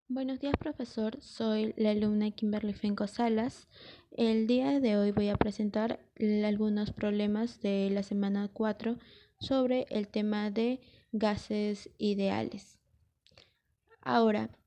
Buenos días, profesor. Soy la alumna Kimberly Fenco Salas. El día de hoy voy a presentar algunos problemas de la semana 4 sobre el tema de gases ideales. Ahora,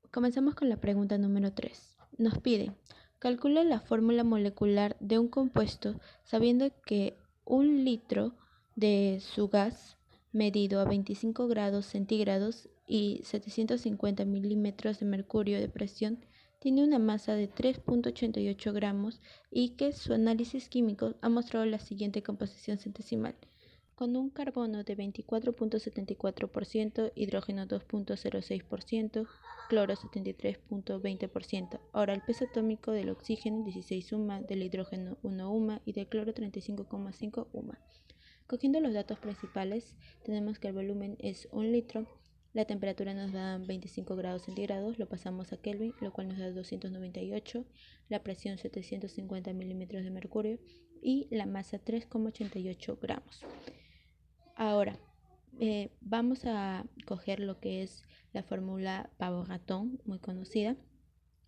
comenzamos con la pregunta número 3. Nos pide, calcula la fórmula molecular de un compuesto sabiendo que 1 litro de su gas medido a 25 grados centígrados y 750 milímetros de mercurio de presión tiene una masa de 3,88 gramos y que su análisis químico ha mostrado la siguiente composición centesimal. Con un carbono de 24,74%, hidrógeno 2,06%, cloro 73,20%. Ahora el peso atómico del oxígeno 16 UMA, del hidrógeno 1 UMA y del cloro 35,5 UMA. Cogiendo los datos principales, tenemos que el volumen es 1 litro, la temperatura nos da 25 grados centígrados, lo pasamos a Kelvin, lo cual nos da 298, la presión 750 milímetros de mercurio y la masa 3,88 gramos. Ahora, vamos a coger lo que es la fórmula Pavo-Ratón, muy conocida,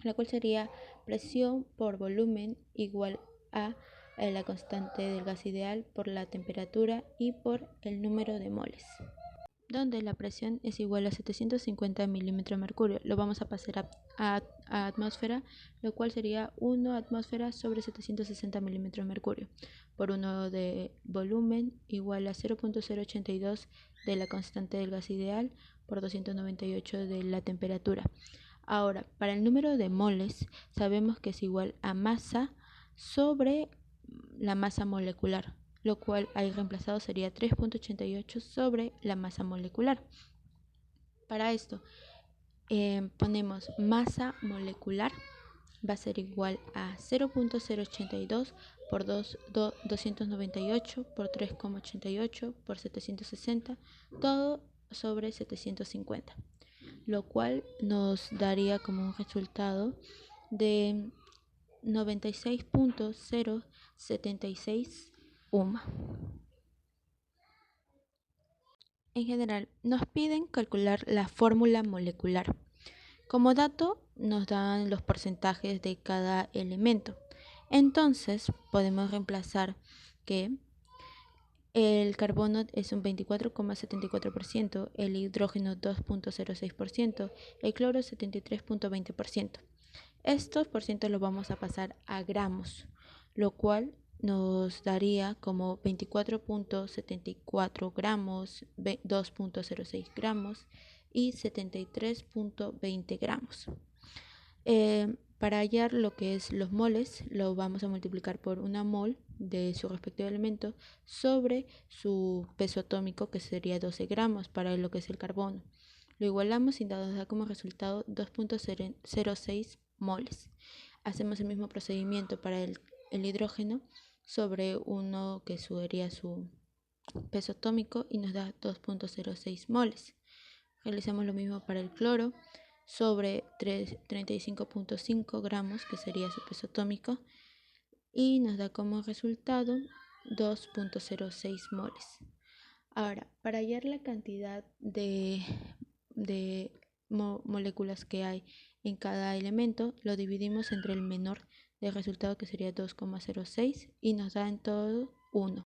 la cual sería presión por volumen igual a la constante del gas ideal por la temperatura y por el número de moles, donde la presión es igual a 750 milímetros de mercurio. Lo vamos a pasar a atmósfera, lo cual sería 1 atmósfera sobre 760 milímetros de mercurio, por 1 de volumen igual a 0,082 de la constante del gas ideal por 298 de la temperatura. Ahora, para el número de moles, sabemos que es igual a masa sobre la masa molecular, lo cual ahí reemplazado sería 3,88 sobre la masa molecular. Para esto, ponemos masa molecular, va a ser igual a 0,082 por 298 por 3,88 por 760, todo sobre 750, lo cual nos daría como un resultado de 96,076 UMA. En general, nos piden calcular la fórmula molecular. Como dato, nos dan los porcentajes de cada elemento. Entonces, podemos reemplazar que el carbono es un 24,74%, el hidrógeno 2,06%, el cloro 73,20%. Estos porcientos los vamos a pasar a gramos, lo cual nos daría como 24,74 gramos, 2,06 gramos y 73,20 gramos. Para hallar lo que es los moles, lo vamos a multiplicar por una mol de su respectivo elemento sobre su peso atómico, que sería 12 gramos para lo que es el carbono. Lo igualamos y nos da como resultado 2,06 moles. Hacemos el mismo procedimiento para el hidrógeno sobre uno que sería su peso atómico y nos da 2,06 moles. Realizamos lo mismo para el cloro sobre 35,5 gramos, que sería su peso atómico, y nos da como resultado 2,06 moles. Ahora, para hallar la cantidad de moléculas que hay en cada elemento, lo dividimos entre el menor del resultado, que sería 2,06, y nos da en todo 1.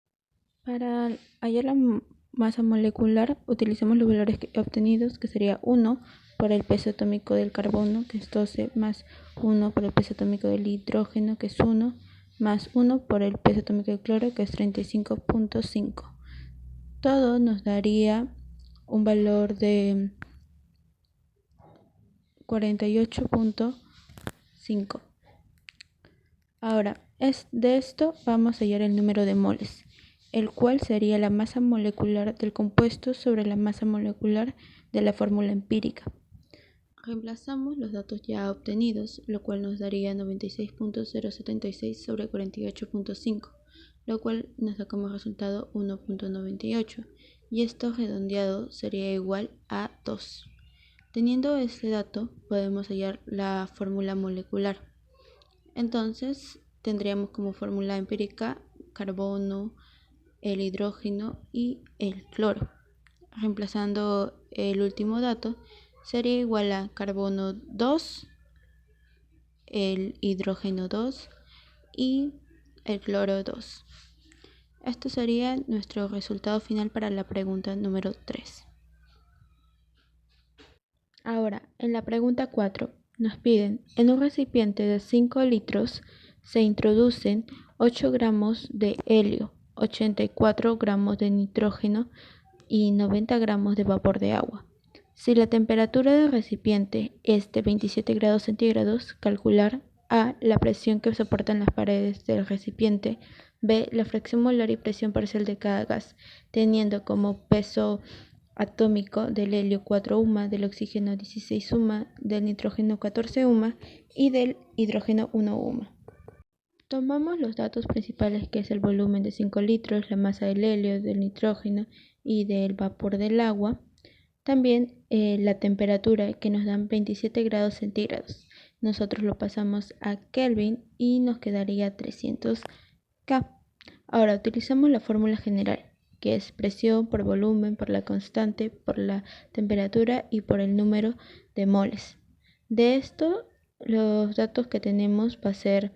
Para hallar la masa molecular, utilizamos los valores obtenidos, que sería 1 por el peso atómico del carbono, que es 12, más 1 por el peso atómico del hidrógeno, que es 1, más 1 por el peso atómico del cloro, que es 35,5. Todo nos daría un valor de 48,5. Ahora, de esto vamos a hallar el número de moles, el cual sería la masa molecular del compuesto sobre la masa molecular de la fórmula empírica. Reemplazamos los datos ya obtenidos, lo cual nos daría 96,076 sobre 48,5, lo cual nos da como resultado 1,98, y esto redondeado sería igual a 2. Teniendo este dato, podemos hallar la fórmula molecular. Entonces, tendríamos como fórmula empírica carbono, el hidrógeno y el cloro. Reemplazando el último dato, sería igual a carbono 2, el hidrógeno 2 y el cloro 2. Esto sería nuestro resultado final para la pregunta número 3. Ahora, en la pregunta 4, nos piden, en un recipiente de 5 litros se introducen 8 gramos de helio, 84 gramos de nitrógeno y 90 gramos de vapor de agua. Si la temperatura del recipiente es de 27 grados centígrados, calcular A, la presión que soportan las paredes del recipiente, B, la fracción molar y presión parcial de cada gas, teniendo como peso atómico del helio 4 UMA, del oxígeno 16 UMA, del nitrógeno 14 UMA y del hidrógeno 1 UMA. Tomamos los datos principales, que es el volumen de 5 litros, la masa del helio, del nitrógeno y del vapor del agua. También la temperatura, que nos dan 27 grados centígrados. Nosotros lo pasamos a Kelvin y nos quedaría 300 K. Ahora utilizamos la fórmula general, que es presión por volumen, por la constante, por la temperatura y por el número de moles. De esto, los datos que tenemos va a ser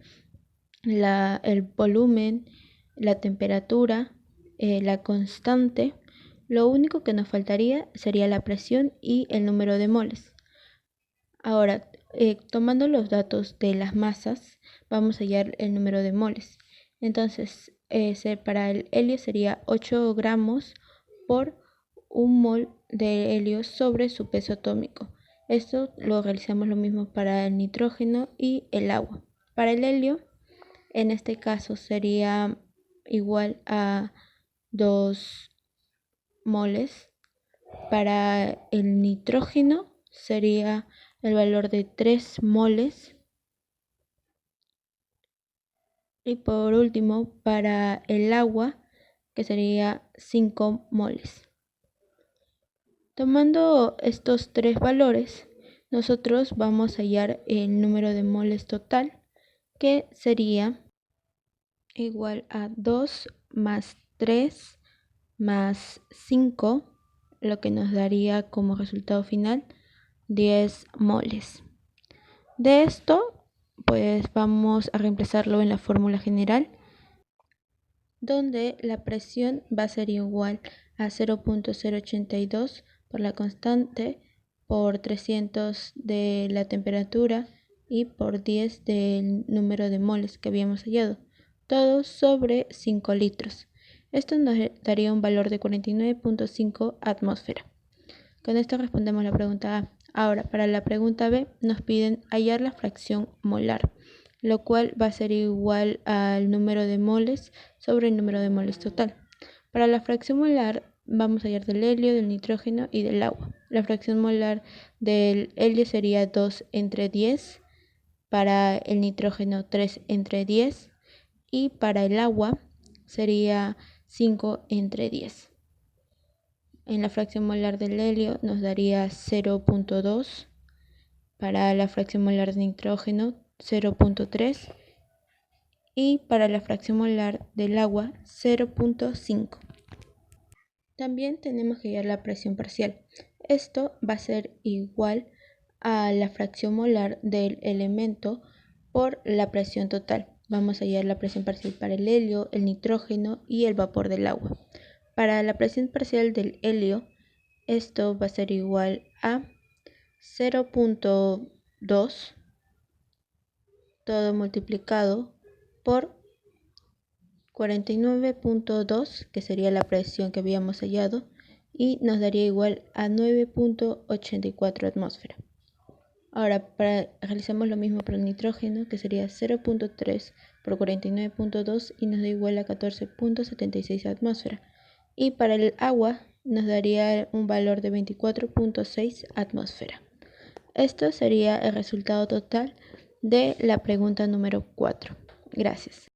el volumen, la temperatura, la constante. Lo único que nos faltaría sería la presión y el número de moles. Ahora, tomando los datos de las masas, vamos a hallar el número de moles. Entonces, para el helio sería 8 gramos por 1 mol de helio sobre su peso atómico. Esto lo realizamos lo mismo para el nitrógeno y el agua. Para el helio, en este caso sería igual a 2 moles. Para el nitrógeno sería el valor de 3 moles. Y por último, para el agua, que sería 5 moles. Tomando estos 3 valores, nosotros vamos a hallar el número de moles total, que sería igual a 2 más 3 más 5, lo que nos daría como resultado final 10 moles. De esto, pues vamos a reemplazarlo en la fórmula general, donde la presión va a ser igual a 0.082 por la constante, por 300 de la temperatura y por 10 del número de moles que habíamos hallado, todo sobre 5 litros. Esto nos daría un valor de 49.5 atmósfera. Con esto respondemos la pregunta A. Ahora, para la pregunta B, nos piden hallar la fracción molar, lo cual va a ser igual al número de moles sobre el número de moles total. Para la fracción molar, vamos a hallar del helio, del nitrógeno y del agua. La fracción molar del helio sería 2 entre 10, para el nitrógeno 3 entre 10 y para el agua sería 5 entre 10. En la fracción molar del helio nos daría 0.2, para la fracción molar de nitrógeno 0.3 y para la fracción molar del agua 0.5. También tenemos que hallar la presión parcial. Esto va a ser igual a la fracción molar del elemento por la presión total. Vamos a hallar la presión parcial para el helio, el nitrógeno y el vapor del agua. Para la presión parcial del helio, esto va a ser igual a 0.2, todo multiplicado por 49.2, que sería la presión que habíamos hallado, y nos daría igual a 9.84 atmósferas. Ahora, realizamos lo mismo para el nitrógeno, que sería 0.3 por 49.2 y nos da igual a 14.76 atmósferas. Y para el agua nos daría un valor de 24.6 atmósferas. Esto sería el resultado total de la pregunta número 4. Gracias.